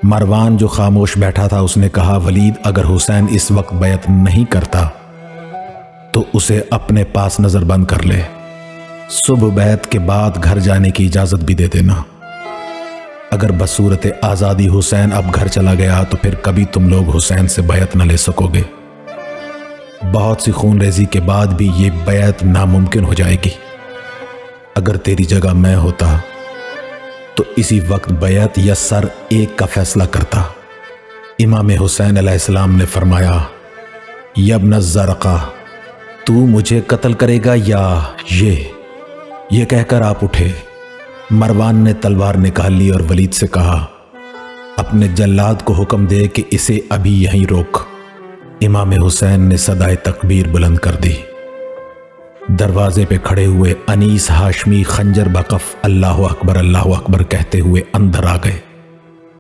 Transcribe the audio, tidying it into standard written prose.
मरवान जो खामोश बैठा था उसने कहा, वलीद अगर हुसैन इस वक्त बैत नहीं करता तो उसे अपने पास नजरबंद कर ले। सुबह बैत के बाद घर जाने की इजाजत भी दे देना। अगर बसूरत आज़ादी हुसैन अब घर चला गया तो फिर कभी तुम लोग हुसैन से बैत न ले सकोगे। बहुत सी खून रेजी के बाद भी ये बैत नामुमकिन हो जाएगी। अगर तेरी जगह मैं होता तो इसी वक्त बैत या सर एक का फैसला करता। इमाम हुसैन अलैहिस्सलाम ने फरमाया, यब्न ज़रक़ा, तू मुझे कत्ल करेगा या ये कहकर आप उठे। मरवान ने तलवार निकाल ली और वलीद से कहा, अपने जल्लाद को हुक्म दे कि इसे अभी यहीं रोक। इमाम हुसैन ने सदाए तकबीर बुलंद कर दी। दरवाजे पे खड़े हुए अनीस हाशमी खंजर बकफ अल्लाहु अकबर कहते हुए अंदर आ गए।